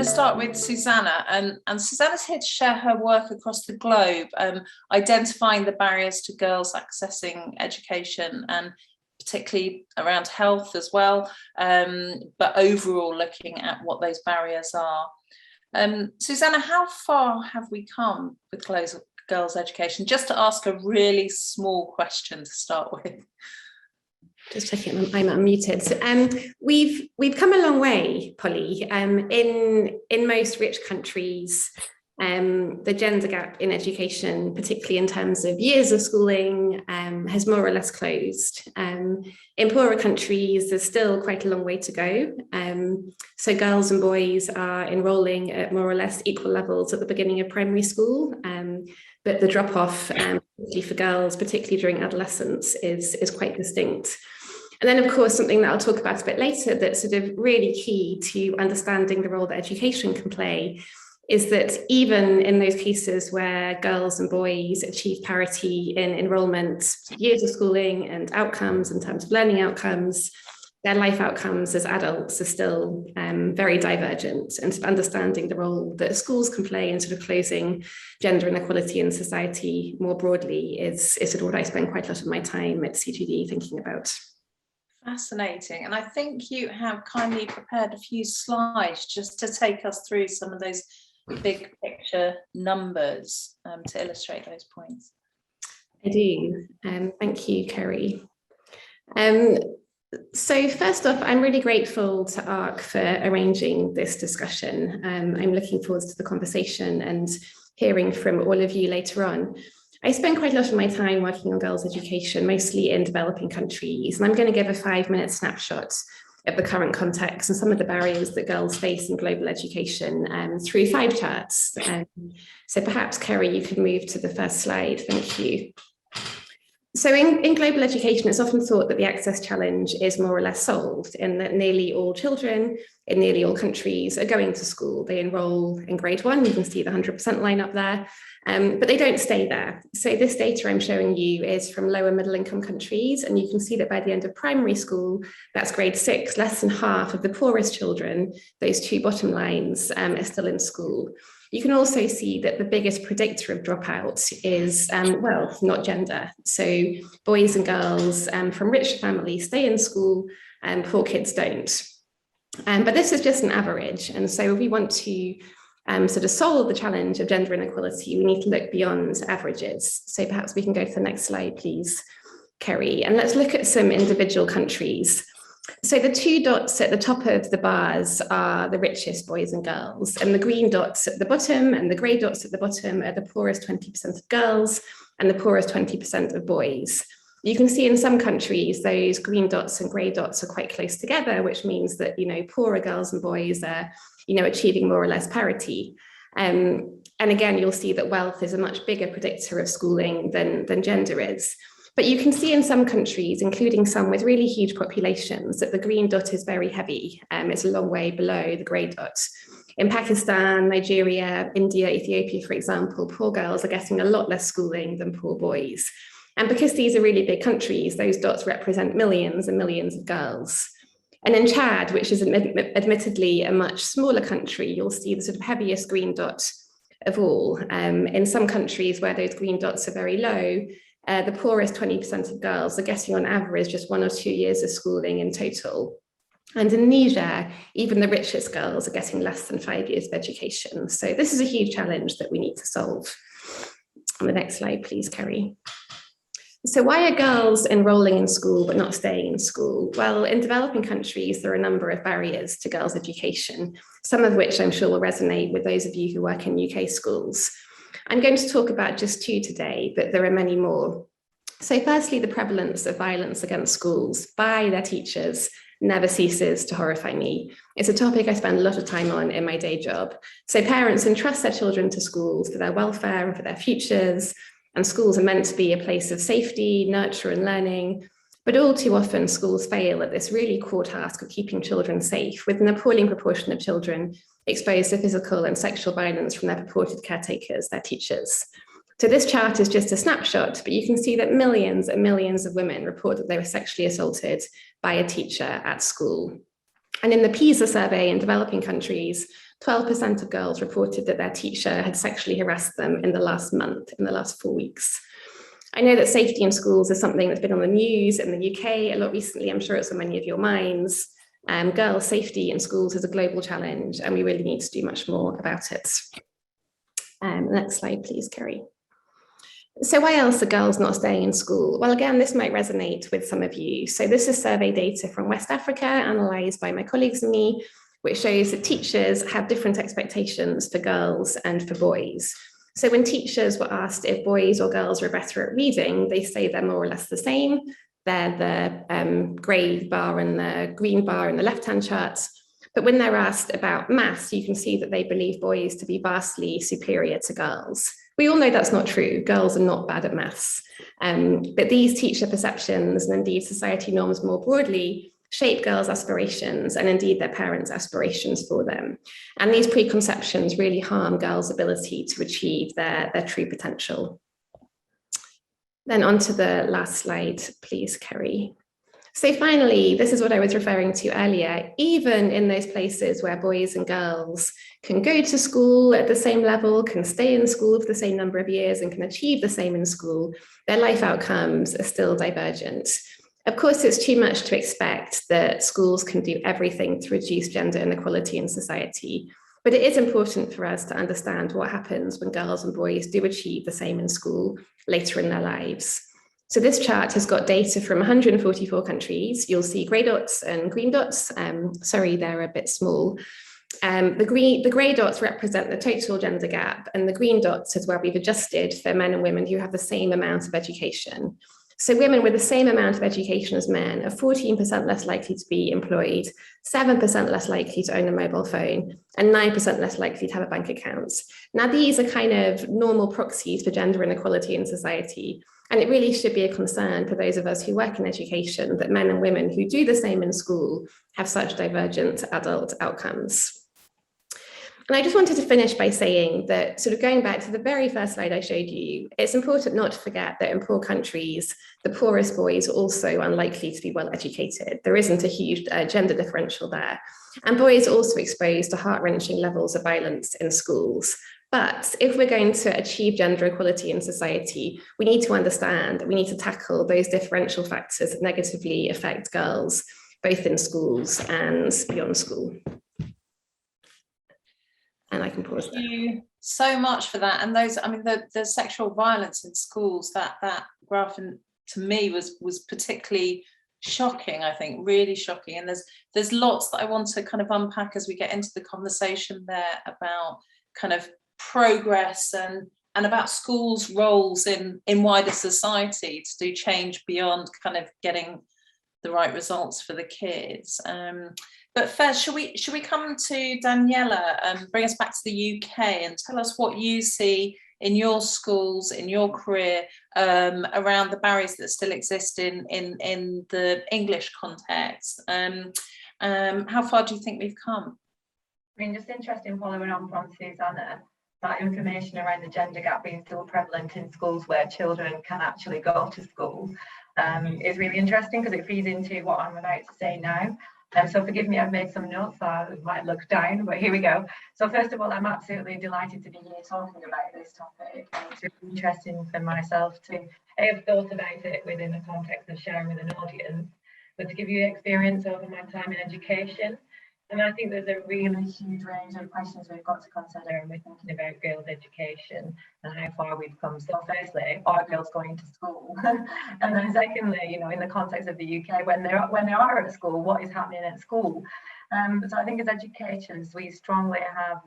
to start with Susannah, and Susannah's here to share her work across the globe, identifying the barriers to girls accessing education, and particularly around health as well, but overall looking at what those barriers are. Susannah, how far have we come with girls' education? Just to ask a really small question to start with. Just checking, I'm unmuted. We've come a long way, Polly. In most rich countries, the gender gap in education, particularly in terms of years of schooling, has more or less closed. In poorer countries, there's still quite a long way to go. So girls and boys are enrolling at more or less equal levels at the beginning of primary school, but the drop-off, particularly for girls, particularly during adolescence, is quite distinct. And then, of course, something that I'll talk about a bit later that's sort of really key to understanding the role that education can play is that even in those cases where girls and boys achieve parity in enrolment, years of schooling and outcomes in terms of learning outcomes, their life outcomes as adults are still very divergent. And sort of understanding the role that schools can play in sort of closing gender inequality in society more broadly is sort of what I spend quite a lot of my time at CGD thinking about. Fascinating. And I think you have kindly prepared a few slides just to take us through some of those big picture numbers to illustrate those points. I do. Thank you, Kerry. So first off, I'm really grateful to Ark for arranging this discussion. I'm looking forward to the conversation and hearing from all of you later on. I spend quite a lot of my time working on girls' education, mostly in developing countries, and I'm going to give a 5-minute snapshot of the current context and some of the barriers that girls face in global education through 5 charts. So perhaps, Kerry, you could move to the first slide. Thank you. So in global education, it's often thought that the access challenge is more or less solved in that nearly all children in nearly all countries are going to school. They enroll in grade 1, you can see the 100% line up there, but they don't stay there. So this data I'm showing you is from lower middle income countries, and you can see that by the end of primary school, that's grade 6, less than half of the poorest children, those 2 bottom lines, are still in school. You can also see that the biggest predictor of dropout is wealth, not gender. So boys and girls from rich families stay in school and poor kids don't. But this is just an average. And so if we want to sort of solve the challenge of gender inequality, we need to look beyond averages. So perhaps we can go to the next slide, please, Kerry. And let's look at some individual countries. So the 2 dots at the top of the bars are the richest boys and girls, and the green dots at the bottom and the grey dots at the bottom are the poorest 20% of girls and the poorest 20% of boys. You can see in some countries, those green dots and grey dots are quite close together, which means that, poorer girls and boys are, achieving more or less parity. And again, you'll see that wealth is a much bigger predictor of schooling than gender is. But you can see in some countries, including some with really huge populations, that the green dot is very heavy. It's a long way below the grey dot. In Pakistan, Nigeria, India, Ethiopia, for example, poor girls are getting a lot less schooling than poor boys. And because these are really big countries, those dots represent millions and millions of girls. And in Chad, which is admittedly a much smaller country, you'll see the sort of heaviest green dot of all. In some countries where those green dots are very low, the poorest 20% of girls are getting on average just 1 or 2 years of schooling in total. And in Niger, even the richest girls are getting less than 5 years of education. So this is a huge challenge that we need to solve. On the next slide, please, Kerry. So why are girls enrolling in school but not staying in school? Well, in developing countries, there are a number of barriers to girls' education, some of which I'm sure will resonate with those of you who work in UK schools. I'm going to talk about just 2 today, but there are many more. So firstly, the prevalence of violence against schools by their teachers never ceases to horrify me. It's a topic I spend a lot of time on in my day job. So parents entrust their children to schools for their welfare and for their futures, and schools are meant to be a place of safety, nurture and learning. But all too often, schools fail at this really core task of keeping children safe, with an appalling proportion of children exposed to physical and sexual violence from their purported caretakers, their teachers. So this chart is just a snapshot, but you can see that millions and millions of women report that they were sexually assaulted by a teacher at school. And in the PISA survey in developing countries, 12% of girls reported that their teacher had sexually harassed them in the last month, in the last 4 weeks. I know that safety in schools is something that's been on the news in the UK a lot recently. I'm sure it's on many of your minds. Girls' safety in schools is a global challenge, and we really need to do much more about it. Next slide, please, Kerry. So why else are girls not staying in school? Well, again, this might resonate with some of you. So this is survey data from West Africa, analysed by my colleagues and me, which shows that teachers have different expectations for girls and for boys. So when teachers were asked if boys or girls were better at reading, they say they're more or less the same. They're the grey bar and the green bar in the left-hand chart. But when they're asked about maths, you can see that they believe boys to be vastly superior to girls. We all know that's not true. Girls are not bad at maths. But these teacher perceptions and indeed society norms more broadly shape girls' aspirations and indeed their parents' aspirations for them. And these preconceptions really harm girls' ability to achieve their true potential. Then on to the last slide, please, Kerry. So finally, this is what I was referring to earlier. Even in those places where boys and girls can go to school at the same level, can stay in school for the same number of years and can achieve the same in school, their life outcomes are still divergent. Of course, it's too much to expect that schools can do everything to reduce gender inequality in society, but it is important for us to understand what happens when girls and boys do achieve the same in school later in their lives. So this chart has got data from 144 countries. You'll see grey dots and green dots. Sorry, they're a bit small. The grey dots represent the total gender gap, and the green dots is where we've adjusted for men and women who have the same amount of education. So women with the same amount of education as men are 14% less likely to be employed, 7% less likely to own a mobile phone, and 9% less likely to have a bank account. Now, these are kind of normal proxies for gender inequality in society. And it really should be a concern for those of us who work in education that men and women who do the same in school have such divergent adult outcomes. And I just wanted to finish by saying that, sort of going back to the very first slide I showed you, it's important not to forget that in poor countries, the poorest boys are also unlikely to be well educated. There isn't a huge gender differential there. And boys are also exposed to heart-wrenching levels of violence in schools. But if we're going to achieve gender equality in society, we need to understand that we need to tackle those differential factors that negatively affect girls, both in schools and beyond school. And I can pause there. Thank you so much for that. And those, I mean, the sexual violence in schools, that graph to me was particularly shocking, I think, really shocking. And there's lots that I want to kind of unpack as we get into the conversation there about kind of progress and about schools' roles in wider society to do change beyond kind of getting the right results for the kids. But first, should we come to Daniela and bring us back to the UK and tell us what you see in your schools, in your career, around the barriers that still exist in the English context? How far do you think we've come? I mean, just interesting following on from Susannah, that information around the gender gap being still prevalent in schools where children can actually go to school is really interesting because it feeds into what I'm about to say now. So forgive me, I've made some notes, so I might look down, but here we go. So first of all, I'm absolutely delighted to be here talking about this topic. It's really interesting for myself to have thought about it within the context of sharing with an audience, but to give you experience over my time in education. And I think there's a really huge range of questions we've got to consider when we're thinking about girls' education and how far we've come. So firstly, are girls going to school? And then secondly, you know, in the context of the UK, when they are at school, what is happening at school? So I think as educators, we strongly have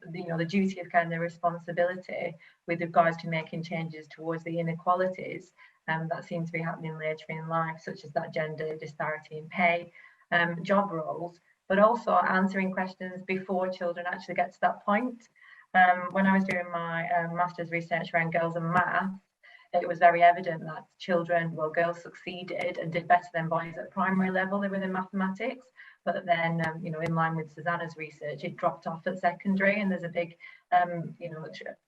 the duty of kind of responsibility with regards to making changes towards the inequalities that seem to be happening later in life, such as that gender disparity in pay, job roles, but also answering questions before children actually get to that point. When I was doing my master's research around girls and math, it was very evident that girls succeeded and did better than boys at primary level within mathematics, but then, in line with Susannah's research, it dropped off at secondary, and there's a big,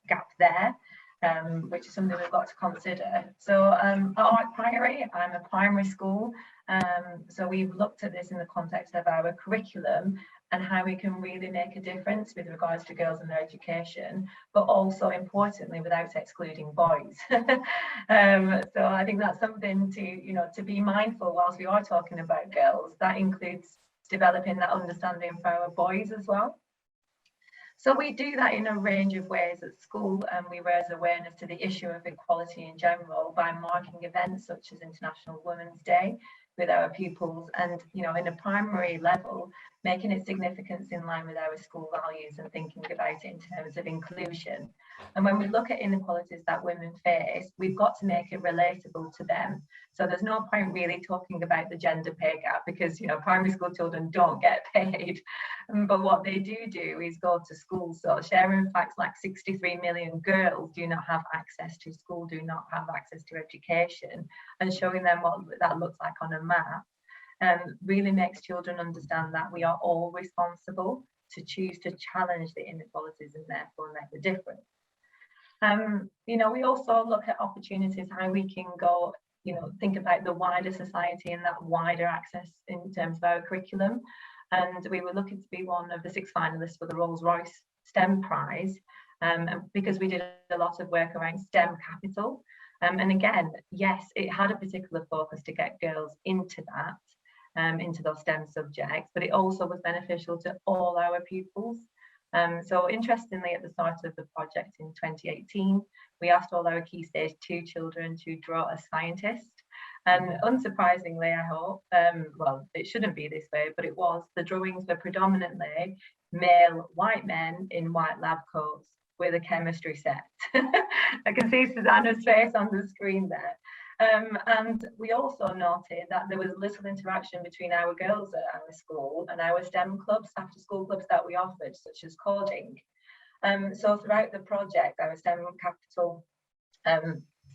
gap there. which is something we've got to consider. So at Ark Priory, I'm a primary school, so we've looked at this in the context of our curriculum and how we can really make a difference with regards to girls and their education, but also importantly without excluding boys. So I think that's something to be mindful whilst we are talking about girls. That includes developing that understanding for our boys as well. So we do that in a range of ways at school, and we raise awareness to the issue of equality in general by marking events such as International Women's Day with our pupils, and in a primary level, making its significance in line with our school values and thinking about it in terms of inclusion. And when we look at inequalities that women face, we've got to make it relatable to them. So there's no point really talking about the gender pay gap, because primary school children don't get paid. But what they do is go to school. So sharing facts like 63 million girls do not have access to school, do not have access to education, and showing them what that looks like on a map really makes children understand that we are all responsible to choose to challenge the inequalities and therefore make the difference. We also look at opportunities, how we can go, think about the wider society and that wider access in terms of our curriculum. And we were lucky to be one of the 6 finalists for the Rolls-Royce STEM Prize, because we did a lot of work around STEM capital. And again, yes, it had a particular focus to get girls into those STEM subjects, but it also was beneficial to all our pupils. So interestingly, at the start of the project in 2018, we asked all our Key Stage 2 children to draw a scientist. And unsurprisingly, I hope, well, it shouldn't be this way, but it was, the drawings were predominantly male white men in white lab coats with a chemistry set. I can see Susannah's face on the screen there. And we also noted that there was little interaction between our girls at our school and our STEM clubs, after school clubs that we offered, such as coding. So throughout the project, our STEM capital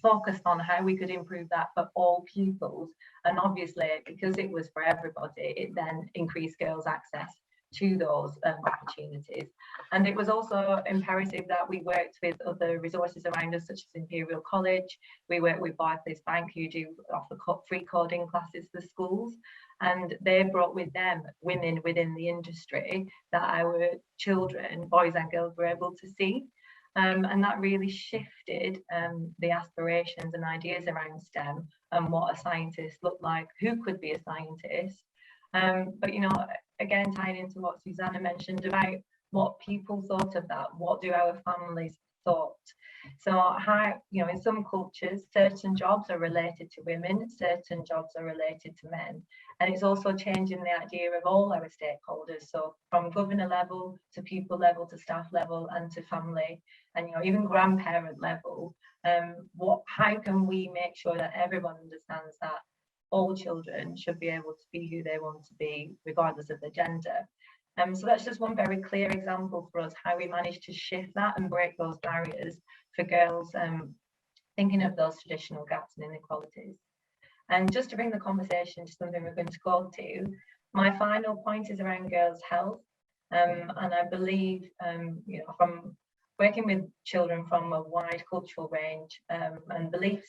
focused on how we could improve that for all pupils. And obviously, because it was for everybody, it then increased girls' access to those opportunities. And it was also imperative that we worked with other resources around us, such as Imperial College. We work with Barclays Bank, who do offer free coding classes for schools. And they brought with them women within the industry that our children, boys and girls, were able to see. And that really shifted the aspirations and ideas around STEM and what a scientist looked like, who could be a scientist. But again, tying into what Susannah mentioned about what people thought of that, what do our families thought? So how, in some cultures, certain jobs are related to women, certain jobs are related to men. And it's also changing the idea of all our stakeholders. So from governor level to pupil level to staff level and to family and even grandparent level, how can we make sure that everyone understands that all children should be able to be who they want to be, regardless of their gender? So that's just one very clear example for us, how we managed to shift that and break those barriers for girls, thinking of those traditional gaps and inequalities. And just to bring the conversation to something we're going to go to, my final point is around girls' health. And I believe, from working with children from a wide cultural range and beliefs,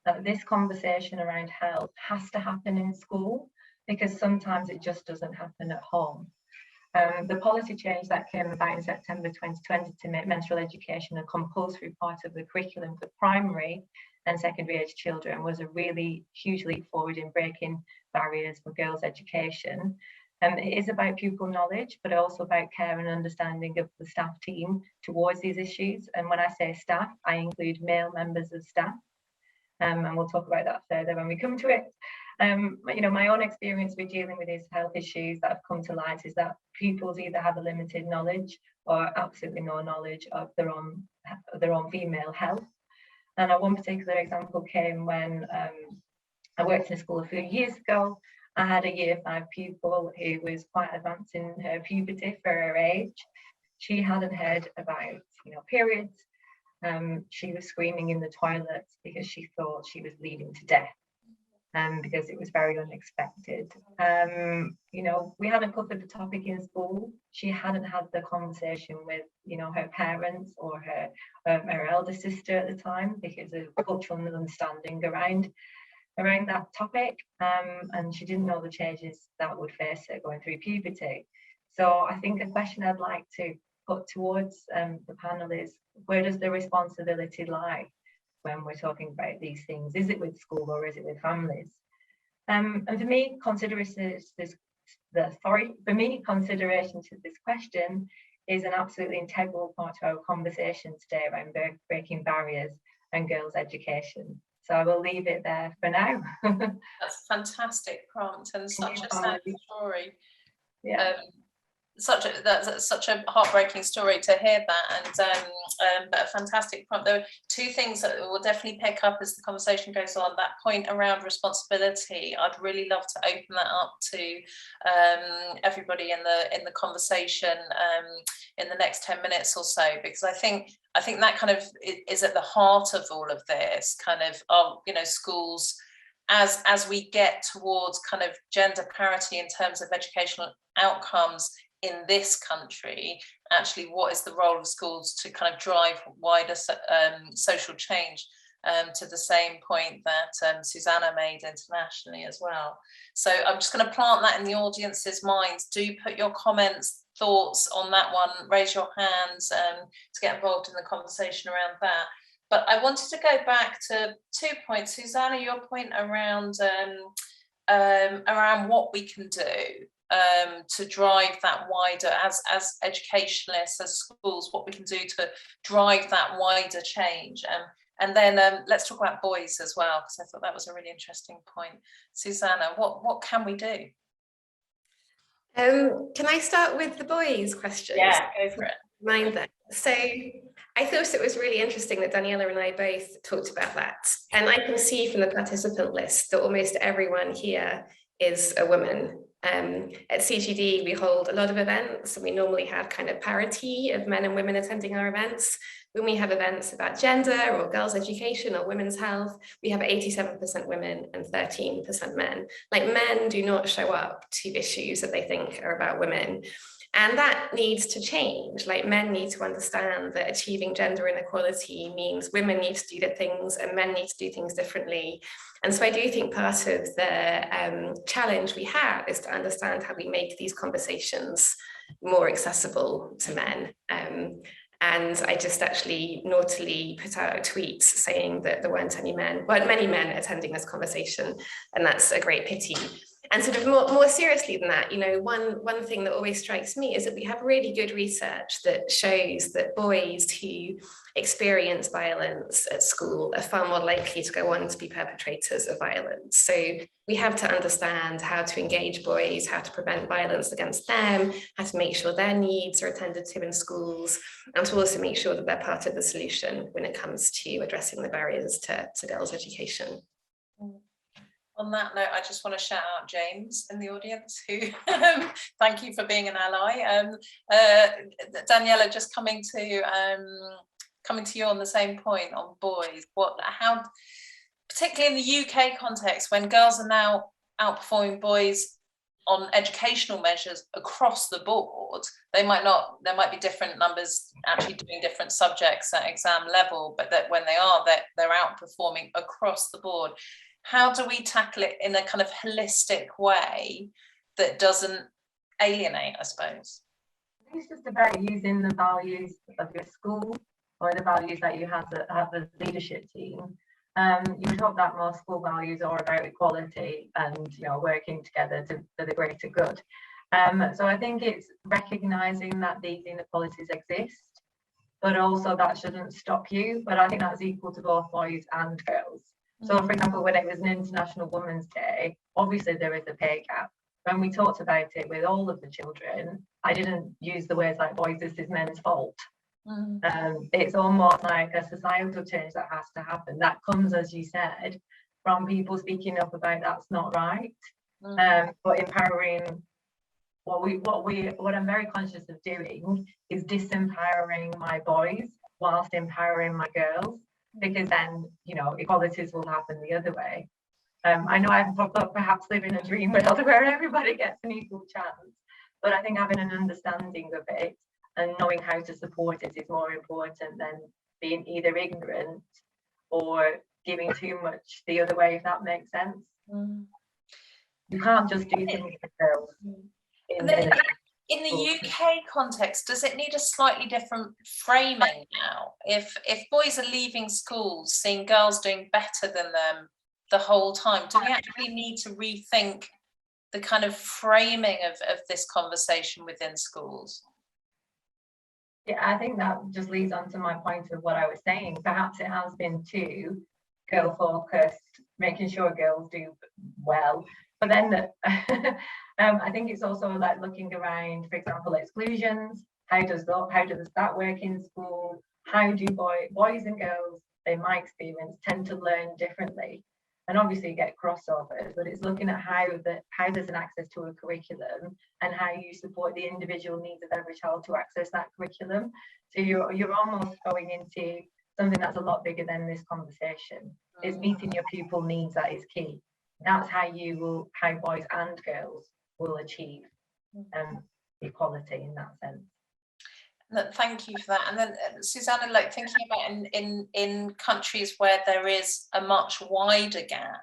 that this conversation around health has to happen in school, because sometimes it just doesn't happen at home. The policy change that came about in September 2020 to make menstrual education a compulsory part of the curriculum for primary and secondary age children was a really huge leap forward in breaking barriers for girls' education. It is about pupil knowledge, but also about care and understanding of the staff team towards these issues. And when I say staff, I include male members of staff. And we'll talk about that further when we come to it. My own experience with dealing with these health issues that have come to light is that pupils either have a limited knowledge or absolutely no knowledge of their own female health. And one particular example came when I worked in a school a few years ago. I had a year 5 pupil who was quite advanced in her puberty for her age. She hadn't heard about periods. She was screaming in the toilet because she thought she was bleeding to death. because it was very unexpected. You know, we hadn't covered the topic in school. She hadn't had the conversation with, you know, her parents or her elder sister at the time, because of cultural understanding around that topic, and she didn't know the changes that would face her going through puberty. So I think a question I'd like to put towards the panel is, where does the responsibility lie when we're talking about these things? Is it with school or is it with families? And for me, consideration to this question is an absolutely integral part of our conversation today around breaking barriers and girls' education. So I will leave it there for now. That's a fantastic prompt and such a sad story. Yeah. That's such a heartbreaking story to hear that, and but a fantastic prompt. There are two things that we'll definitely pick up as the conversation goes on. That point around responsibility, I'd really love to open that up to everybody in the conversation in the next 10 minutes or so, because I think that kind of is at the heart of all of this kind of, you know, schools as we get towards kind of gender parity in terms of educational outcomes in this country. Actually, what is the role of schools to kind of drive wider social change, to the same point that Susannah made internationally as well. So I'm just going to plant that in the audience's minds. Do put your comments, thoughts on that one, raise your hands to get involved in the conversation around that. But I wanted to go back to 2 points. Susannah, your point around what we can do to drive that wider, as educationalists, as schools, what we can do to drive that wider change. And then let's talk about boys as well, because I thought that was a really interesting point. Susannah, what can we do? Can I start with the boys' questions? Yeah, go for it. Mind that. So I thought it was really interesting that Daniela and I both talked about that. And I can see from the participant list that almost everyone here is a woman. At CGD, we hold a lot of events, and we normally have kind of parity of men and women attending our events. When we have events about gender or girls' education or women's health, we have 87% women and 13% men. Like, men do not show up to issues that they think are about women. And that needs to change. Like, men need to understand that achieving gender inequality means women need to do things and men need to do things differently. And so I do think part of the challenge we have is to understand how we make these conversations more accessible to men. And I just actually naughtily put out a tweet saying that there weren't many men attending this conversation, and that's a great pity. And sort of more seriously than that, you know, one thing that always strikes me is that we have really good research that shows that boys who experience violence at school are far more likely to go on to be perpetrators of violence. So we have to understand how to engage boys, how to prevent violence against them, how to make sure their needs are attended to in schools, and to also make sure that they're part of the solution when it comes to addressing the barriers to girls' education. On that note, I just want to shout out James in the audience, who thank you for being an ally. Daniela, just coming to you on the same point on boys. How, particularly in the UK context, when girls are now outperforming boys on educational measures across the board, there might be different numbers actually doing different subjects at exam level, but that when they're outperforming across the board. How do we tackle it in a kind of holistic way that doesn't alienate, I suppose? I think it's just about using the values of your school or the values that you have as a leadership team. You would hope that more school values are about equality and, you know, working together for the greater good. So I think it's recognising that these inequalities exist, but also that shouldn't stop you. But I think that's equal to both boys and girls. So, for example, when it was an International Women's Day, obviously there is a pay gap. When we talked about it with all of the children, I didn't use the words like, boys, this is men's fault. It's almost like a societal change that has to happen. That comes, as you said, from people speaking up about that's not right. But empowering, what I'm very conscious of doing is disempowering my boys whilst empowering my girls. Because then, you know, equalities will happen the other way. I know I perhaps live in a dream world where everybody gets an equal chance, but I think having an understanding of it and knowing how to support it is more important than being either ignorant or giving too much the other way, if that makes sense. You can't just do things for girls. In the UK context, does it need a slightly different framing now? If boys are leaving schools seeing girls doing better than them the whole time, do we actually need to rethink the kind of framing of this conversation within schools? Yeah, I think that just leads on to my point of what I was saying. Perhaps it has been too girl focused, making sure girls do well. But then I think it's also like looking around, for example, exclusions. How does that work in school? How do boys and girls, in my experience, tend to learn differently? And obviously you get crossovers, but it's looking at how there's an access to a curriculum and how you support the individual needs of every child to access that curriculum. So you're almost going into something that's a lot bigger than this conversation. It's meeting your pupil needs that is key. That's how boys and girls will achieve equality in that sense. Thank you for that. And then Susannah, like thinking about in countries where there is a much wider gap,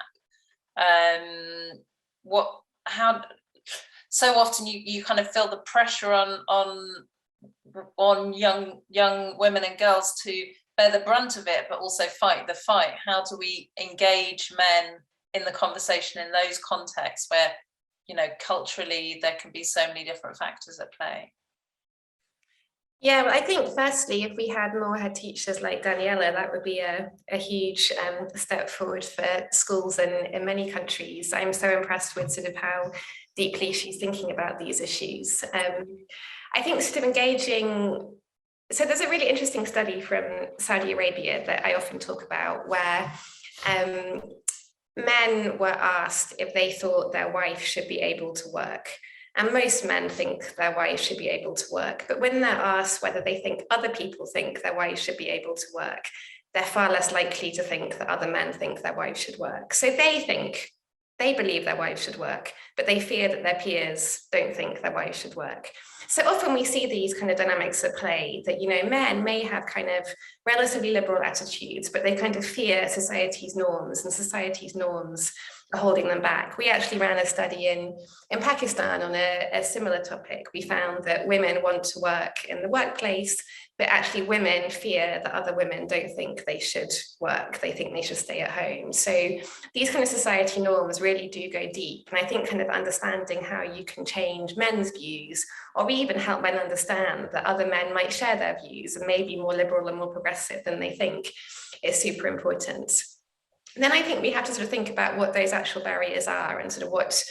so often you kind of feel the pressure on young women and girls to bear the brunt of it, but also fight the fight. How do we engage men in the conversation in those contexts where, you know, culturally there can be so many different factors at play? Yeah, well, I think firstly, if we had more head teachers like Daniela, that would be a huge step forward for schools in many countries. I'm so impressed with sort of how deeply she's thinking about these issues. I think sort of engaging, so there's a really interesting study from Saudi Arabia that I often talk about where men were asked if they thought their wife should be able to work. And most men think their wives should be able to work. But when they're asked whether they think other people think their wives should be able to work, they're far less likely to think that other men think their wives should work. So they believe their wives should work, but they fear that their peers don't think their wives should work. So often we see these kind of dynamics at play that, you know, men may have kind of relatively liberal attitudes, but they kind of fear society's norms, and society's norms are holding them back. We actually ran a study in Pakistan on a similar topic. We found that women want to work in the workplace, but actually women fear that other women don't think they should work. They think they should stay at home. So these kind of society norms really do go deep. And I think kind of understanding how you can change men's views, or even help men understand that other men might share their views and may be more liberal and more progressive than they think, is super important. And then I think we have to sort of think about what those actual barriers are and sort of what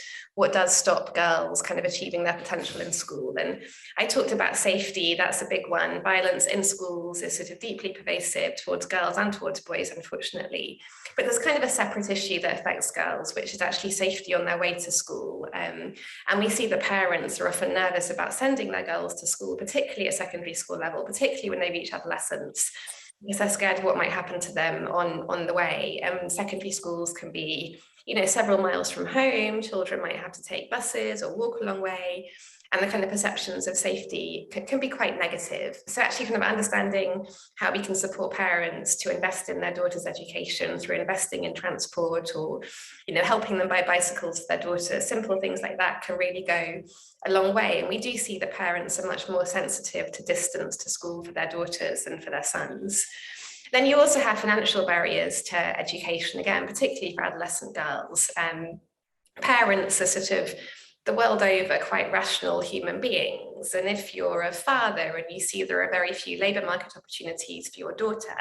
does stop girls kind of achieving their potential in school. And I talked about safety, that's a big one. Violence in schools is sort of deeply pervasive towards girls and towards boys, unfortunately. But there's kind of a separate issue that affects girls, which is actually safety on their way to school. And we see that parents are often nervous about sending their girls to school, particularly at secondary school level, particularly when they reach adolescence, because they're scared of what might happen to them on the way. Secondary schools can be, you know, several miles from home. Children might have to take buses or walk a long way, and the kind of perceptions of safety can be quite negative. So actually kind of understanding how we can support parents to invest in their daughter's education through investing in transport, or, you know, helping them buy bicycles for their daughters, simple things like that can really go a long way. And we do see that parents are much more sensitive to distance to school for their daughters than for their sons. Then you also have financial barriers to education, again, particularly for adolescent girls. Parents are sort of, the world over, quite rational human beings. And if you're a father and you see there are very few labour market opportunities for your daughter,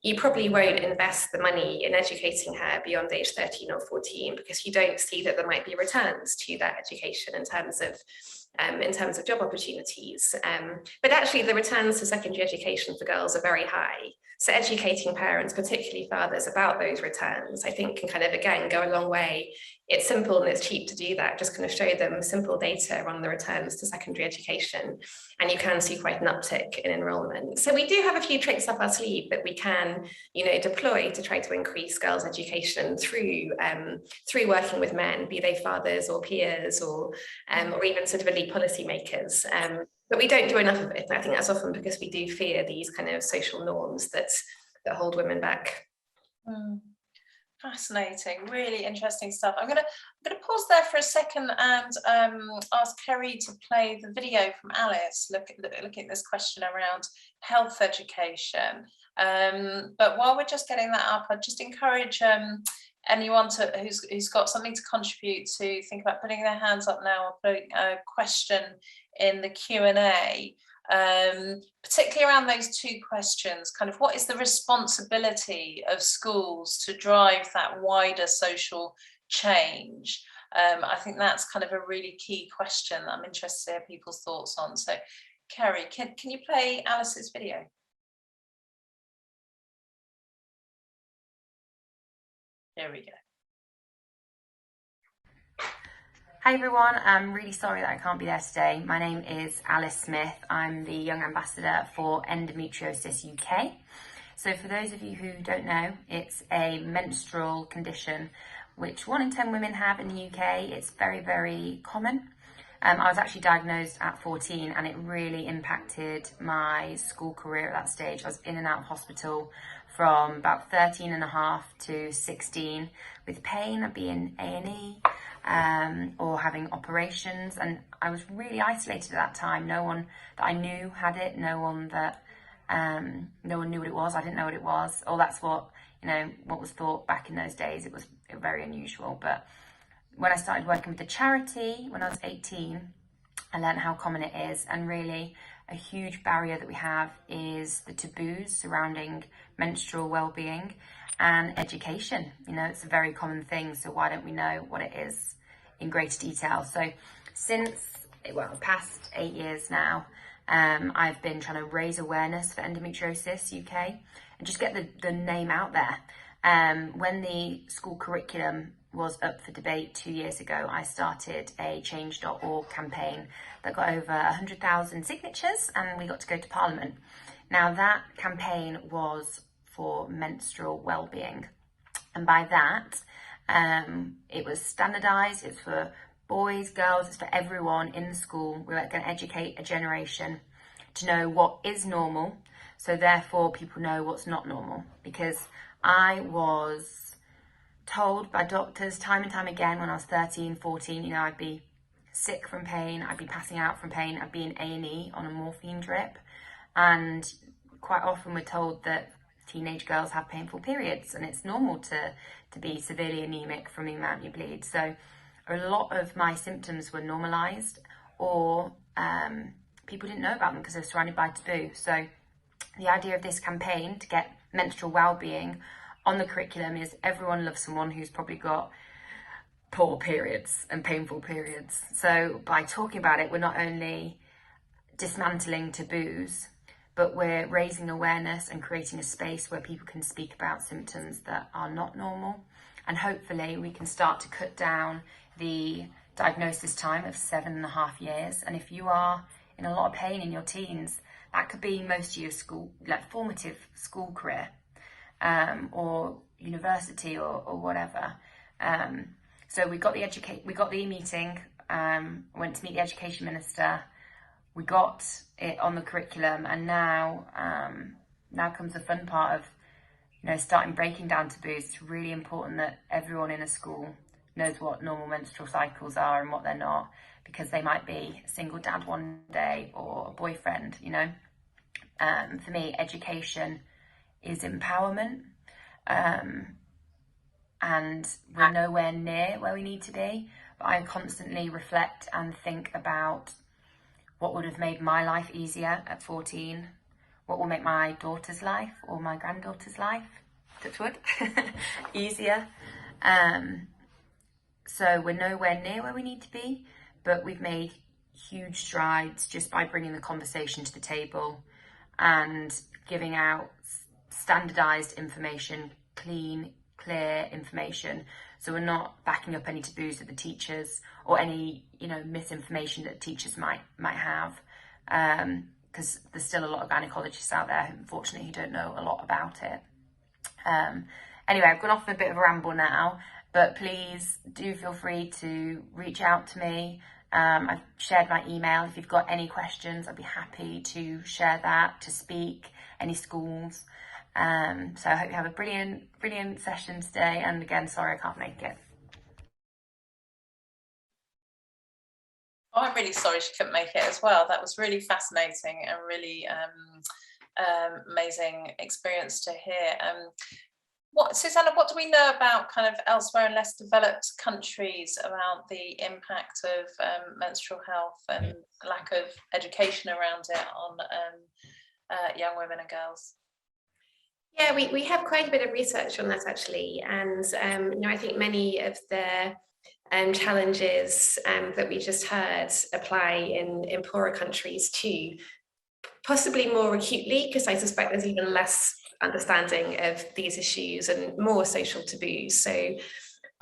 you probably won't invest the money in educating her beyond age 13 or 14, because you don't see that there might be returns to that education in terms of job opportunities. But actually the returns to secondary education for girls are very high. So educating parents, particularly fathers, about those returns, I think can kind of, again, go a long way it's simple and it's cheap to do that. Just kind of show them simple data on the returns to secondary education, and you can see quite an uptick in enrolment. So we do have a few tricks up our sleeve that we can, deploy to try to increase girls' education through working with men, be they fathers or peers or even sort of elite policymakers. But we don't do enough of it. And I think that's often because we do fear these kind of social norms that hold women back. Fascinating, really interesting stuff. I'm gonna pause there for a second and ask Kerry to play the video from Alice looking at this question around health education. But while we're just getting that up, I'd just encourage anyone who's got something to contribute to think about putting their hands up now or putting a question in the Q&A. Particularly around those two questions, kind of what is the responsibility of schools to drive that wider social change? I think that's kind of a really key question that I'm interested to hear people's thoughts on. So Kerry, can you play Alice's video? There we go. Hi everyone, I'm really sorry that I can't be there today. My name is Alice Smith. I'm the Young Ambassador for Endometriosis UK. So for those of you who don't know, it's a menstrual condition which 1 in 10 women have in the UK. It's very, very common. I was actually diagnosed at 14 and it really impacted my school career at that stage. I was in and out of hospital from about 13 and a half to 16 with pain. I'd be in A&E. Or having operations, and I was really isolated at that time. No one that I knew had it, no one knew what it was. I didn't know what it was. Or that's what was thought back in those days. It was very unusual. But when I started working with the charity when I was 18, I learned how common it is, and really a huge barrier that we have is the taboos surrounding menstrual well-being and education. It's a very common thing, so why don't we know what it is in greater detail? So since, past 8 years now, I've been trying to raise awareness for endometriosis UK and just get the name out there. When the school curriculum was up for debate 2 years ago, I started a change.org campaign that got over 100,000 signatures, and we got to go to Parliament. Now that campaign was for menstrual well-being, and by that it was standardised. It's for boys, girls, it's for everyone in the school. We're going to educate a generation to know what is normal, so therefore people know what's not normal. Because I was told by doctors time and time again when I was 13, 14, I'd be sick from pain, I'd be passing out from pain, I'd be in A&E on a morphine drip, and quite often we're told that teenage girls have painful periods and it's normal to be severely anemic from the amount you bleed. So a lot of my symptoms were normalised, or people didn't know about them because they were surrounded by taboo. So the idea of this campaign to get menstrual well-being on the curriculum is everyone loves someone who's probably got poor periods and painful periods. So by talking about it, we're not only dismantling taboos, but we're raising awareness and creating a space where people can speak about symptoms that are not normal. And hopefully we can start to cut down the diagnosis time of 7.5 years. And if you are in a lot of pain in your teens, that could be most of your school, formative school career, or university or whatever. So we got the meeting, went to meet the education minister. We got it on the curriculum, and now comes the fun part of starting breaking down taboos. It's really important that everyone in a school knows what normal menstrual cycles are and what they're not, because they might be a single dad one day or a boyfriend. For me, education is empowerment, and we're nowhere near where we need to be. But I constantly reflect and think about what would have made my life easier at 14, what will make my daughter's life or my granddaughter's life, touch wood, easier. So we're nowhere near where we need to be, but we've made huge strides just by bringing the conversation to the table and giving out standardized information, clean, clear information, So we're not backing up any taboos that the teachers, or any, you know, misinformation that teachers might have, because there's still a lot of gynecologists out there, unfortunately, who don't know a lot about it. Anyway, I've gone off a bit of a ramble now, but please do feel free to reach out to me. I've shared my email. If you've got any questions, I'd be happy to share that, to speak, any schools. So I hope you have a brilliant session today. And again, sorry I can't make it. Oh, I'm really sorry she couldn't make it as well. That was really fascinating and really amazing experience to hear. Susannah, what do we know about kind of elsewhere in less developed countries around the impact of menstrual health and lack of education around it on young women and girls? Yeah, we have quite a bit of research on that actually, and you know, I think many of the challenges that we just heard apply in poorer countries too, possibly more acutely, because I suspect there's even less understanding of these issues and more social taboos. So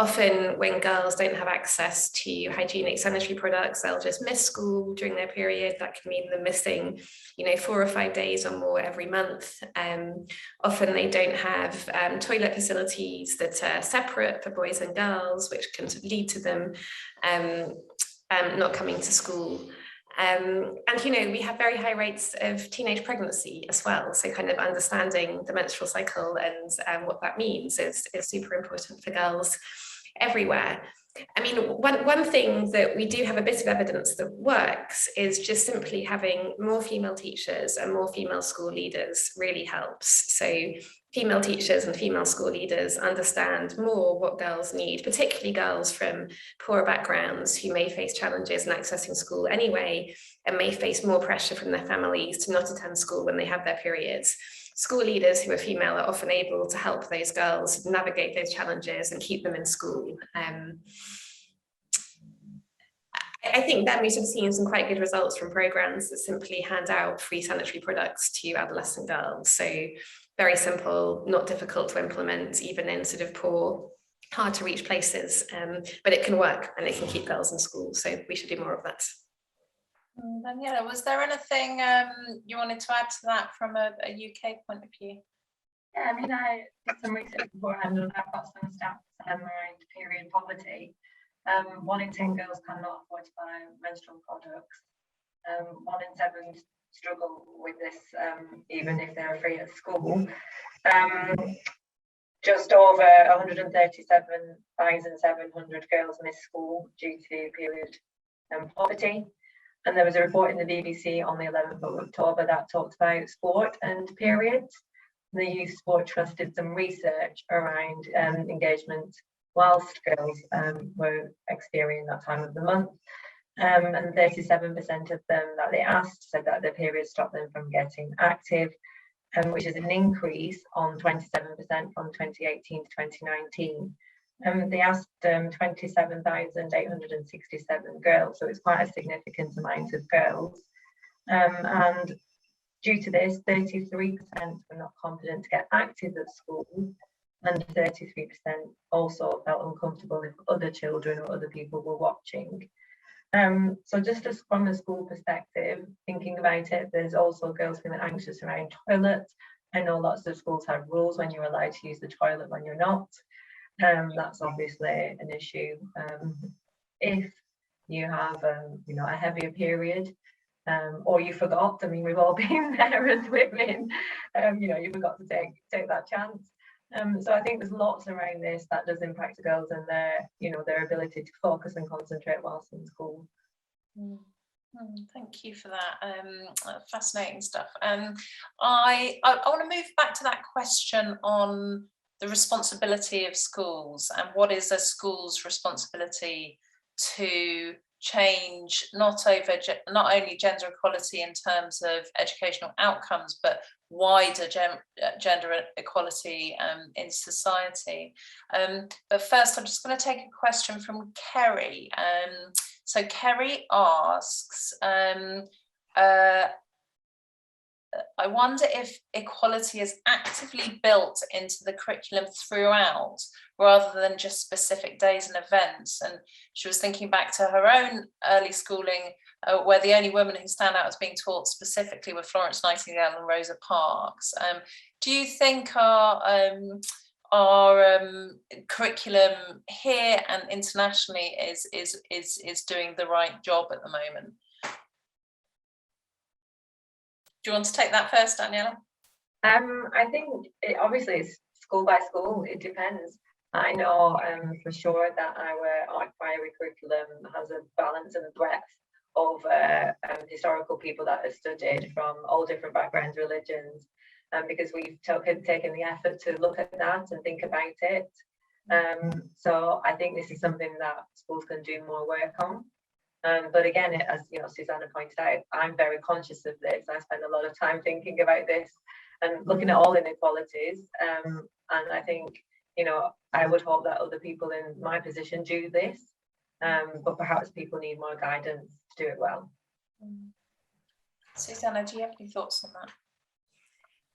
often when girls don't have access to hygienic sanitary products, they'll just miss school during their period. That can mean them missing, you know, 4 or 5 days or more every month. Often they don't have toilet facilities that are separate for boys and girls, which can lead to them not coming to school. And, you know, we have very high rates of teenage pregnancy as well. So kind of understanding the menstrual cycle and what that means is super important for girls everywhere. I mean, one thing that we do have a bit of evidence that works is just simply having more female teachers and more female school leaders really helps. So female teachers and female school leaders understand more what girls need, particularly girls from poorer backgrounds who may face challenges in accessing school anyway, and may face more pressure from their families to not attend school when they have their periods. School leaders who are female are often able to help those girls navigate those challenges and keep them in school. I think that we have seen some quite good results from programs that simply hand out free sanitary products to adolescent girls. So very simple, not difficult to implement, even in sort of poor, hard to reach places, but it can work and it can keep girls in school. So we should do more of that. Daniela, was there anything you wanted to add to that from a UK point of view? Yeah, I mean, I did some research beforehand and I've got some stats around period poverty. 1 in 10 girls cannot afford to buy menstrual products. 1 in 7 struggle with this, even if they're free at school. Just over 137,700 girls miss school due to period poverty. And there was a report in the BBC on the 11th of October that talked about sport and periods. The Youth Sport Trust did some research around engagement whilst girls were experiencing that time of the month. And 37% of them that they asked said that their periods stopped them from getting active, which is an increase on 27% from 2018 to 2019. They asked 27,867 girls, so it's quite a significant amount of girls. And due to this, 33% were not confident to get active at school, and 33% also felt uncomfortable if other children or other people were watching. So just as from a school perspective, thinking about it, there's also girls feeling anxious around toilets. I know lots of schools have rules when you're allowed to use the toilet when you're not. That's obviously an issue. If you have you know, a heavier period, or you forgot, I mean, we've all been there as women, you know, you forgot to take that chance. So I think there's lots around this that does impact girls and their, you know, their ability to focus and concentrate whilst in school. Thank you for that. Fascinating stuff. I want to move back to that question on the responsibility of schools and what is a school's responsibility to change not only gender equality in terms of educational outcomes, but wider gender equality in society. But first, I'm just going to take a question from Kerry. So Kerry asks, I wonder if equality is actively built into the curriculum throughout, rather than just specific days and events. And she was thinking back to her own early schooling, where the only women who stand out as being taught specifically were Florence Nightingale and Rosa Parks. Do you think our curriculum here and internationally is doing the right job at the moment? Do you want to take that first, Daniela? I think obviously it's school by school. It depends. I know for sure that our Ark Priory curriculum has a balance and a breadth of historical people that have studied from all different backgrounds, religions, because we've taken the effort to look at that and think about it. So I think this is something that schools can do more work on. But again, as you know, Susannah pointed out, I'm very conscious of this. I spend a lot of time thinking about this and looking at all inequalities. And I think, you know, I would hope that other people in my position do this, but perhaps people need more guidance to do it well. Susannah, do you have any thoughts on that?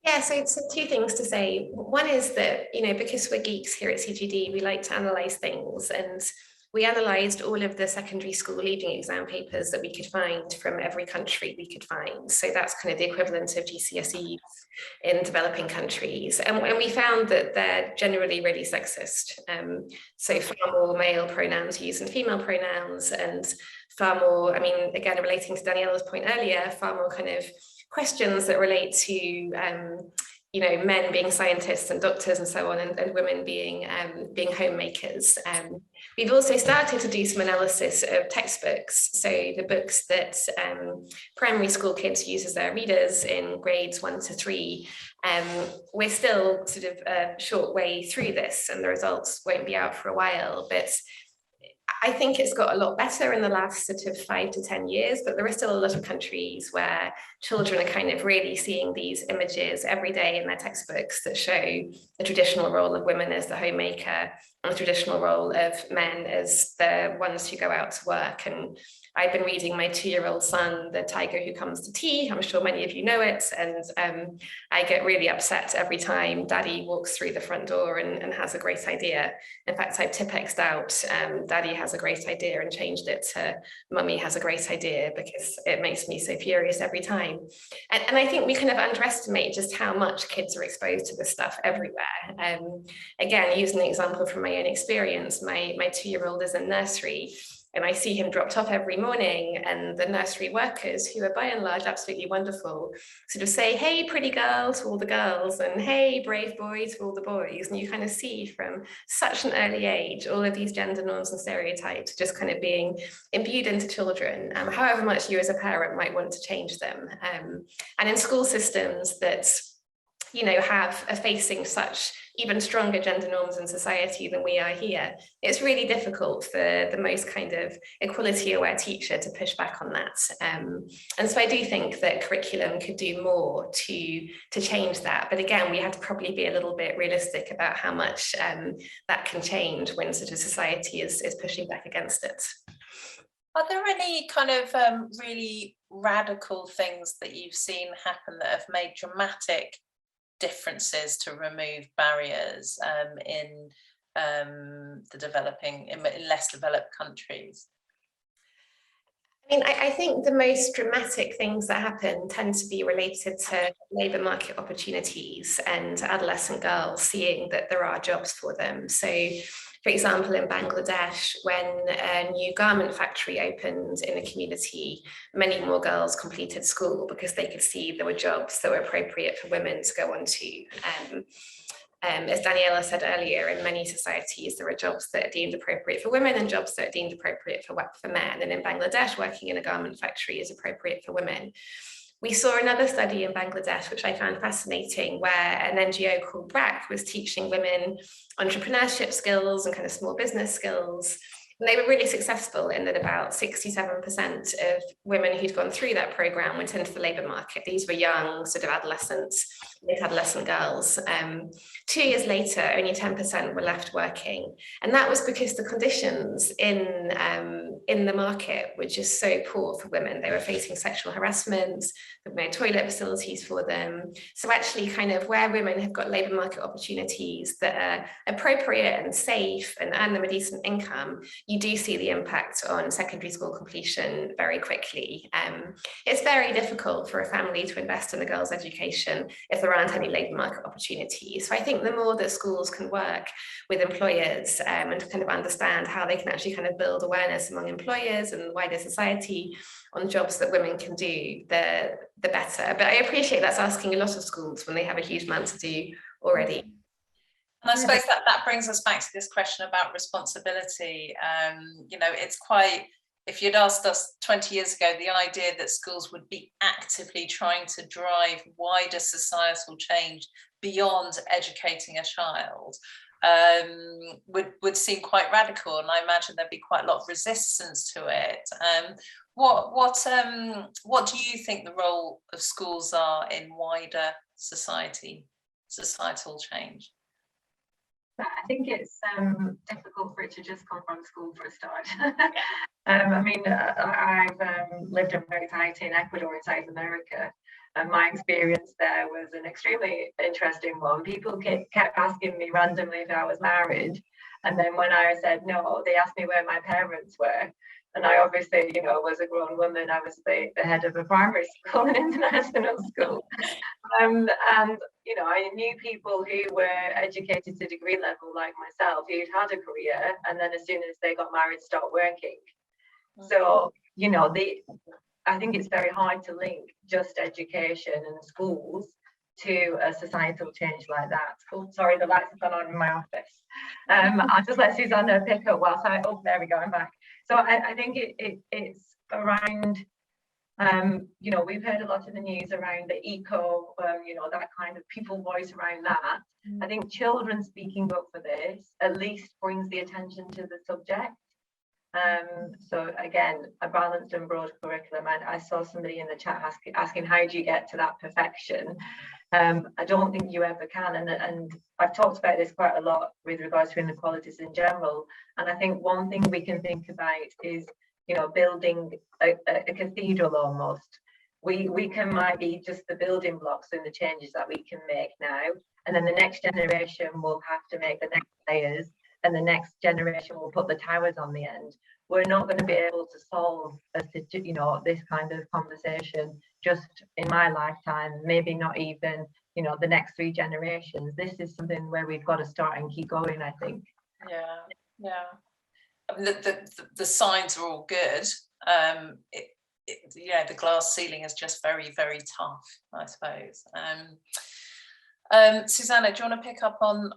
Yeah, so two things to say. One is that, you know, because we're geeks here at CGD, we like to analyse things, and we analysed all of the secondary school leaving exam papers that we could find from every country we could find. So that's kind of the equivalent of GCSEs in developing countries. And we found that they're generally really sexist. So far more male pronouns used than female pronouns, and far more, I mean, again, relating to Daniela's point earlier, far more kind of questions that relate to you know, men being scientists and doctors and so on, and women being homemakers. We've also started to do some analysis of textbooks, so the books that primary school kids use as their readers in grades 1 to 3. We're still sort of a short way through this, and the results won't be out for a while, but I think it's got a lot better in the last sort of 5 to 10 years, but there are still a lot of countries where children are kind of really seeing these images every day in their textbooks that show the traditional role of women as the homemaker and the traditional role of men as the ones who go out to work. And I've been reading my 2-year-old son, The Tiger Who Comes to Tea. I'm sure many of you know it. And I get really upset every time Daddy walks through the front door and has a great idea. In fact, I've Tipexed out, Daddy has a great idea, and changed it to Mummy has a great idea, because it makes me so furious every time. And I think we kind of underestimate just how much kids are exposed to this stuff everywhere. Again, using an example from my own experience, my 2-year-old is in nursery, and I see him dropped off every morning, and the nursery workers, who are by and large absolutely wonderful, sort of say, hey, pretty girl, to all the girls, and hey, brave boy, to all the boys. And you kind of see from such an early age all of these gender norms and stereotypes just kind of being imbued into children, however much you as a parent might want to change them. And in school systems that, you know, are facing such even stronger gender norms in society than we are here, it's really difficult for the most kind of equality aware teacher to push back on that. And so I do think that curriculum could do more to change that. But again, we have to probably be a little bit realistic about how much that can change when sort of society is pushing back against it. Are there any kind of really radical things that you've seen happen that have made dramatic differences to remove barriers in less developed countries? I mean, I think the most dramatic things that happen tend to be related to labour market opportunities and adolescent girls seeing that there are jobs for them. So, for example, in Bangladesh, when a new garment factory opened in a community, many more girls completed school because they could see there were jobs that were appropriate for women to go on to. As Daniela said earlier, in many societies, there are jobs that are deemed appropriate for women and jobs that are deemed appropriate for men. And in Bangladesh, working in a garment factory is appropriate for women. We saw another study in Bangladesh, which I found fascinating, where an NGO called BRAC was teaching women entrepreneurship skills and kind of small business skills. And they were really successful in that about 67% of women who'd gone through that program went into the labour market. These were young, sort of adolescent girls. 2 years later, only 10% were left working. And that was because the conditions in the market were just so poor for women. They were facing sexual harassment, there were no toilet facilities for them. So actually kind of where women have got labour market opportunities that are appropriate and safe and earn them a decent income, you do see the impact on secondary school completion very quickly. It's very difficult for a family to invest in a girl's education if there aren't any labour market opportunities. So I think the more that schools can work with employers and to kind of understand how they can actually kind of build awareness among employers and wider society on jobs that women can do, the better. But I appreciate that's asking a lot of schools when they have a huge amount to do already. And I suppose that brings us back to this question about responsibility. You know, it's quite, if you'd asked us 20 years ago, the idea that schools would be actively trying to drive wider societal change beyond educating a child would seem quite radical, and I imagine there'd be quite a lot of resistance to it. What do you think the role of schools are in wider societal change? I think it's difficult for it to just come from school for a start. I mean, I've lived in Haiti in Ecuador in South America, and my experience there was an extremely interesting one. People kept asking me randomly if I was married, and then when I said no, they asked me where my parents were. And I obviously, you know, was a grown woman. I was the head of a primary school, an international school. And, you know, I knew people who were educated to degree level like myself, who'd had a career, and then as soon as they got married, stopped working. So, you know, I think it's very hard to link just education and schools to a societal change like that. Oh, sorry, the lights have gone on in my office. I'll just let Susannah pick up whilst oh, there we go, I'm back. So I think it's around, you know, we've heard a lot in the news around the eco, you know, that kind of people voice around that. I think children speaking up for this at least brings the attention to the subject. So again, a balanced and broad curriculum. And I saw somebody in the chat asking how do you get to that perfection? I don't think you ever can, and I've talked about this quite a lot with regards to inequalities in general. And I think one thing we can think about is, you know, building a cathedral almost. We might be just the building blocks and the changes that we can make now, and then the next generation will have to make the next layers, and the next generation will put the towers on the end. We're not going to be able to solve you know, this kind of conversation just in my lifetime, maybe not even, you know, the next 3 generations. This is something where we've got to start and keep going, I think. Yeah. I mean, the signs are all good. Yeah, the glass ceiling is just very, very tough, I suppose. Susannah, do you want to pick up on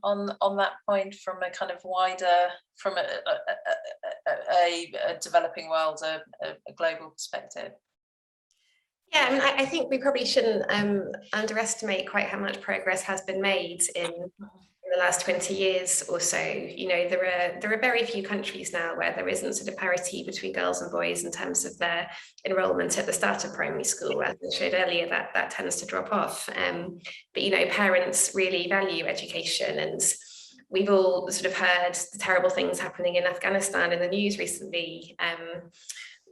that point from a kind of wider, from a developing world, a global perspective? Yeah, I mean, I think we probably shouldn't underestimate quite how much progress has been made in the last 20 years or so. You know, there are very few countries now where there isn't sort of parity between girls and boys in terms of their enrollment at the start of primary school. As I showed earlier, that tends to drop off. But, you know, parents really value education, and we've all sort of heard the terrible things happening in Afghanistan in the news recently,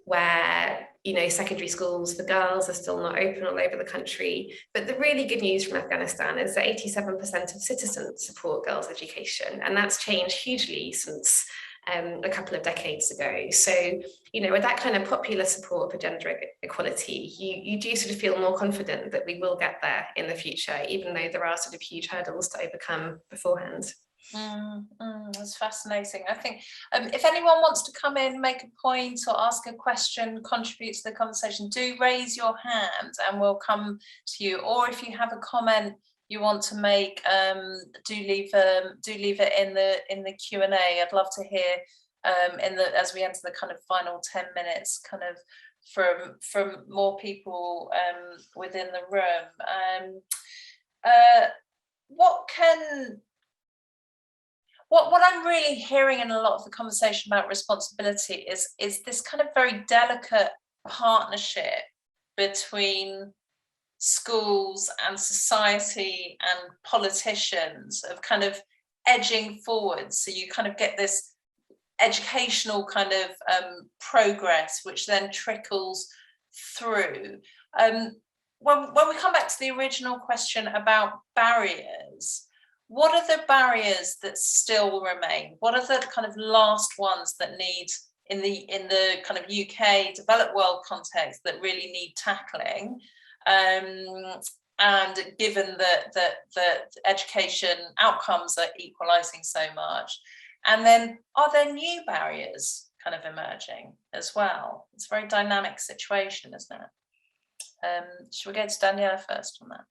where, you know, secondary schools for girls are still not open all over the country. But the really good news from Afghanistan is that 87% of citizens support girls' education, and that's changed hugely since a couple of decades ago. So, you know, with that kind of popular support for gender equality, you do sort of feel more confident that we will get there in the future, even though there are sort of huge hurdles to overcome beforehand. That's fascinating. I think if anyone wants to come in, make a point or ask a question, contribute to the conversation, do raise your hand and we'll come to you. Or if you have a comment you want to make, do leave it in the Q&A. I'd love to hear as we enter the kind of final 10 minutes, kind of from more people within the room. What I'm really hearing in a lot of the conversation about responsibility is this kind of very delicate partnership between schools and society and politicians of kind of edging forward, so you kind of get this educational kind of progress which then trickles through. When we come back to the original question about barriers, what are the barriers that still remain? What are the kind of last ones that need, in the kind of UK developed world context, that really need tackling? And given that education outcomes are equalising so much, and then are there new barriers kind of emerging as well? It's a very dynamic situation, isn't it? Should we go to Daniela first on that?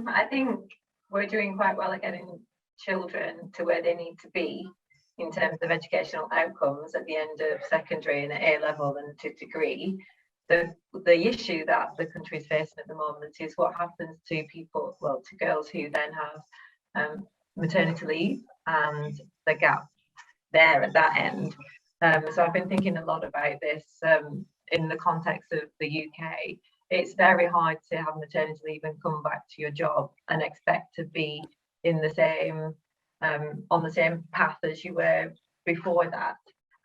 I think we're doing quite well at getting children to where they need to be in terms of educational outcomes at the end of secondary and at A level and to degree. The issue that the country is facing at the moment is what happens to people, well, to girls who then have maternity leave and the gap there at that end. So I've been thinking a lot about this in the context of the UK. It's very hard to have maternity leave and come back to your job and expect to be in the same on the same path as you were before that.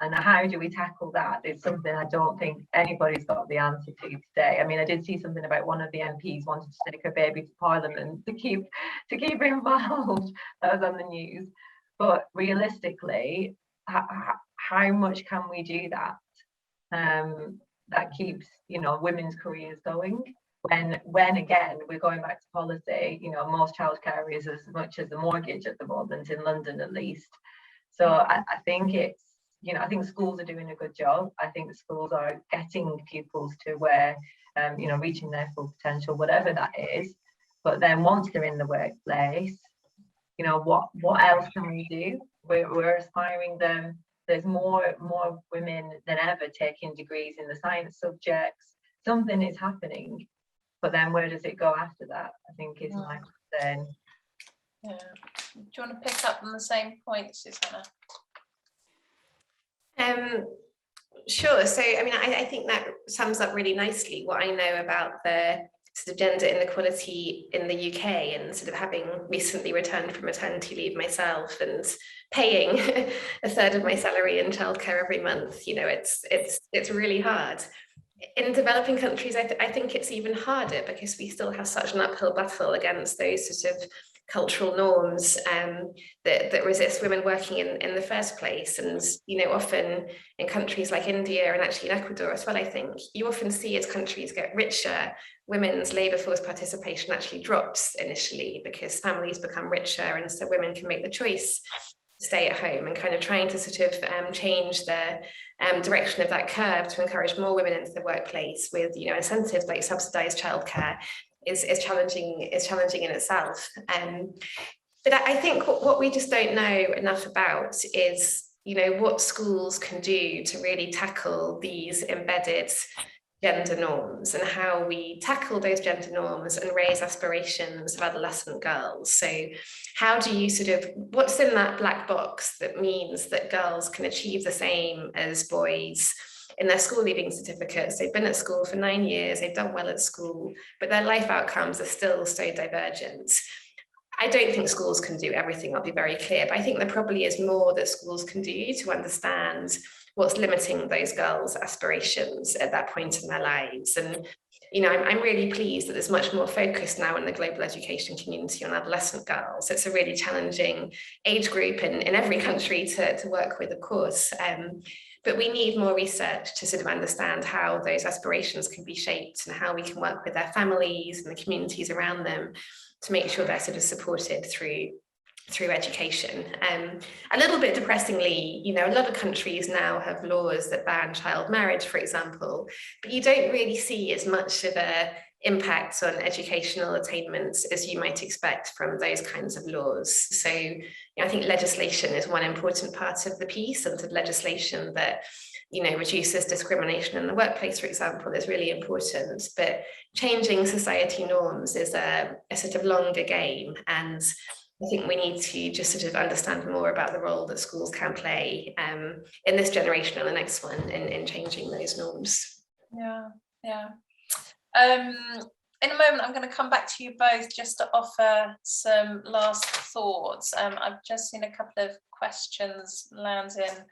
And how do we tackle that is something I don't think anybody's got the answer to today. I mean, I did see something about one of the MPs wanted to take her baby to Parliament to keep involved. That was on the news. But realistically, how much can we do that? That keeps, you know, women's careers going. When again we're going back to policy, you know, most childcare is as much as the mortgage at the moment in London, at least. So I think it's, you know, I think schools are doing a good job. I think schools are getting pupils to where, you know, reaching their full potential, whatever that is. But then once they're in the workplace, you know, what else can we do? We're aspiring them. There's more women than ever taking degrees in the science subjects. Something is happening, but then where does it go after that? I think is my concern. Yeah. Do you want to pick up on the same point, Susannah? Sure. So, I mean, I think that sums up really nicely what I know about the sort of gender inequality in the UK, and sort of having recently returned from maternity leave myself and paying a third of my salary in childcare every month. You know, it's really hard. In developing countries, I think it's even harder because we still have such an uphill battle against those sort of cultural norms that resist women working in the first place. And, you know, often in countries like India and actually in Ecuador as well, I think you often see as countries get richer, women's labour force participation actually drops initially because families become richer, and so women can make the choice to stay at home, and kind of trying to sort of change the direction of that curve to encourage more women into the workplace with, you know, incentives like subsidised childcare is challenging in itself. But I think what we just don't know enough about is, you know, what schools can do to really tackle these embedded gender norms and how we tackle those gender norms and raise aspirations of adolescent girls. So how do you sort of, what's in that black box that means that girls can achieve the same as boys in their school leaving certificates? They've been at school for 9 years, they've done well at school, but their life outcomes are still so divergent. I don't think schools can do everything, I'll be very clear, but I think there probably is more that schools can do to understand what's limiting those girls' aspirations at that point in their lives. And, you know, I'm really pleased that there's much more focus now in the global education community on adolescent girls. It's a really challenging age group in every country to work with, of course. But we need more research to sort of understand how those aspirations can be shaped and how we can work with their families and the communities around them to make sure they're sort of supported through education. A little bit depressingly, you know, a lot of countries now have laws that ban child marriage, for example, but you don't really see as much of a impact on educational attainments as you might expect from those kinds of laws. So, you know, I think legislation is one important part of the piece, and the legislation that, you know, reduces discrimination in the workplace, for example, is really important. But changing society norms is a sort of longer game, and I think we need to just sort of understand more about the role that schools can play in this generation and the next one in changing those norms. Yeah. In a moment, I'm going to come back to you both just to offer some last thoughts. I've just seen a couple of questions land in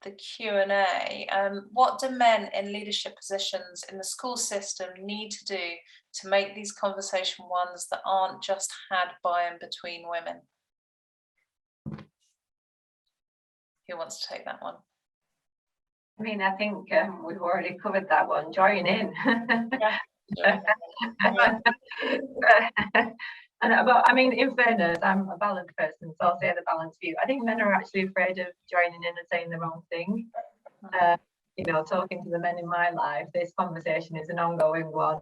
the Q&A. What do men in leadership positions in the school system need to do to make these conversation ones that aren't just had by and between women? Who wants to take that one? I mean, I think we've already covered that one. Join in. Yeah. But I mean, in fairness, I'm a balanced person, so I'll say the balanced view. I think men are actually afraid of joining in and saying the wrong thing. You know, talking to the men in my life, this conversation is an ongoing one.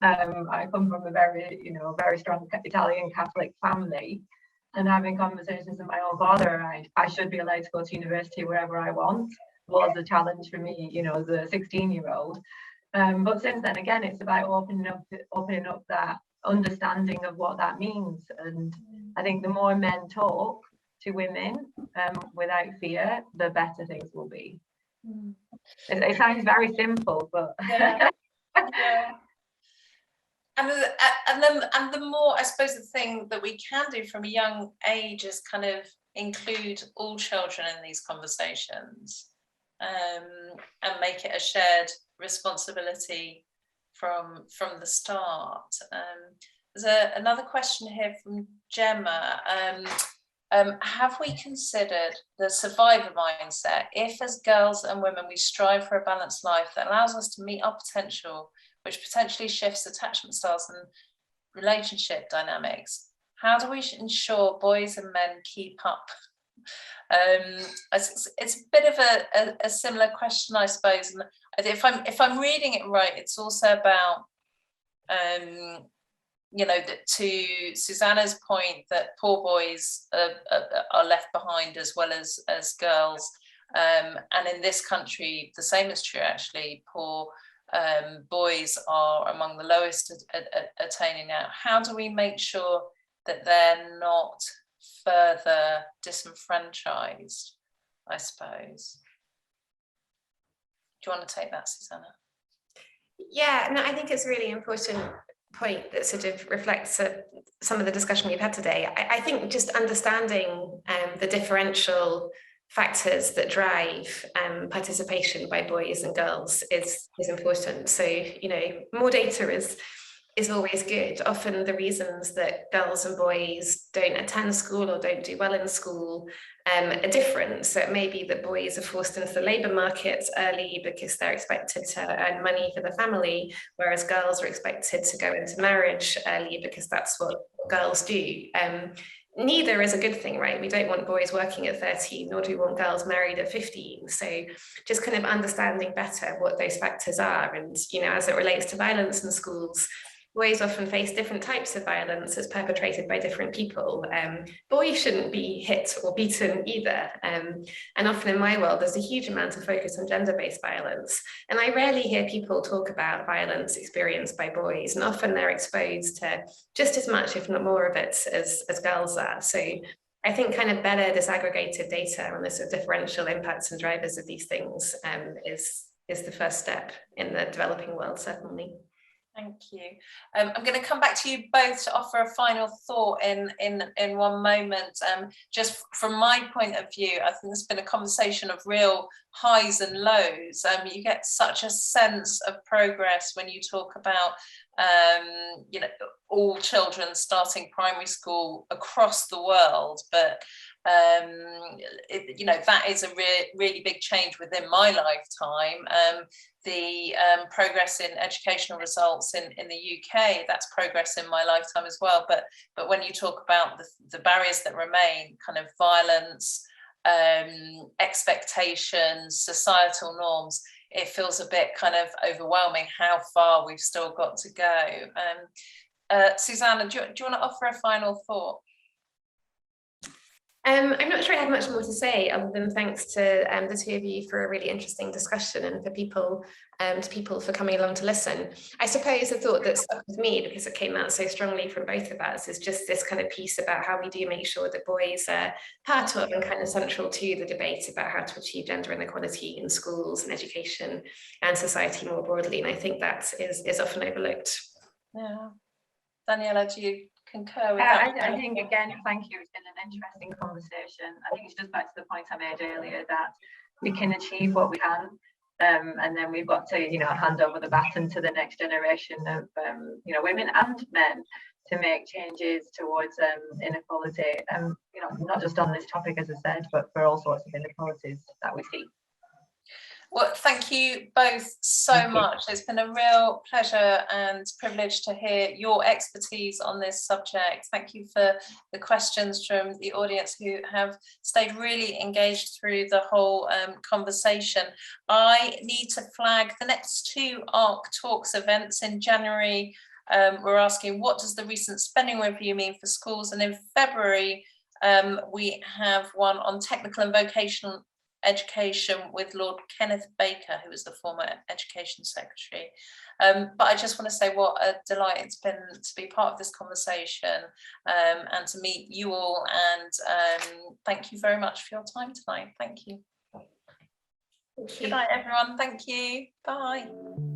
I come from a very, you know, very strong Italian Catholic family, and having conversations with my own father around, I should be allowed to go to university wherever I want, was a challenge for me, you know, as a 16-year-old. But since then, again, it's about opening up that understanding of what that means. And I think the more men talk to women without fear, the better things will be. It sounds very simple, but yeah. And the more, I suppose, the thing that we can do from a young age is kind of include all children in these conversations, and make it a shared responsibility from the start. There's another question here from Gemma. Have we considered the survivor mindset? If as girls and women we strive for a balanced life that allows us to meet our potential, which potentially shifts attachment styles and relationship dynamics, how do we ensure boys and men keep up? It's a bit of a similar question, I suppose. And if I'm reading it right, it's also about you know, to Susannah's point that poor boys are left behind as well as girls, and in this country the same is true actually. Poor boys are among the lowest attaining now. How do we make sure that they're not further disenfranchised, I suppose? Do you want to take that, Susannah? Yeah, no, I think it's a really important point that sort of reflects some of the discussion we've had today. I think just understanding the differential factors that drive participation by boys and girls is important. So, you know, more data is always good. Often the reasons that girls and boys don't attend school or don't do well in school are different. So it may be that boys are forced into the labour market early because they're expected to earn money for the family, whereas girls are expected to go into marriage early because that's what girls do. Neither is a good thing, right? We don't want boys working at 13, nor do we want girls married at 15. So just kind of understanding better what those factors are. And, you know, as it relates to violence in schools, boys often face different types of violence as perpetrated by different people. Boys shouldn't be hit or beaten either. And often in my world, there's a huge amount of focus on gender-based violence. And I rarely hear people talk about violence experienced by boys. And often they're exposed to just as much, if not more of it, as girls are. So I think kind of better disaggregated data on the sort of differential impacts and drivers of these things is the first step in the developing world, certainly. Thank you. I'm going to come back to you both to offer a final thought in one moment. Just from my point of view, I think it's been a conversation of real highs and lows. You get such a sense of progress when you talk about you know, all children starting primary school across the world, but you know, that is a really big change within my lifetime. The progress in educational results in the UK, that's progress in my lifetime as well. But when you talk about the barriers that remain, kind of violence, expectations, societal norms, it feels a bit kind of overwhelming how far we've still got to go. Susannah, do you want to offer a final thought? I'm not sure I have much more to say other than thanks to the two of you for a really interesting discussion, and for people for coming along to listen. I suppose the thought that stuck with me, because it came out so strongly from both of us, is just this kind of piece about how we do make sure that boys are part of and kind of central to the debate about how to achieve gender inequality in schools and education and society more broadly. And I think that is often overlooked. Yeah. Daniela, do you concur with that? I think, again, thank you. It's been an interesting conversation. I think it's just back to the point I made earlier that we can achieve what we can, and then we've got to, hand over the baton to the next generation of, women and men to make changes towards inequality. Not just on this topic, as I said, but for all sorts of inequalities that we see. Well, thank you both so much. It's been a real pleasure and privilege to hear your expertise on this subject. Thank you for the questions from the audience who have stayed really engaged through the whole conversation. I need to flag the next two Ark Talks events in January. We're asking, what does the recent spending review mean for schools? And in February, we have one on technical and vocational education with Lord Kenneth Baker, who was the former Education Secretary. But I just want to say what a delight it's been to be part of this conversation, and to meet you all, and thank you very much for your time tonight. Thank you. Good night, everyone. Thank you. Bye.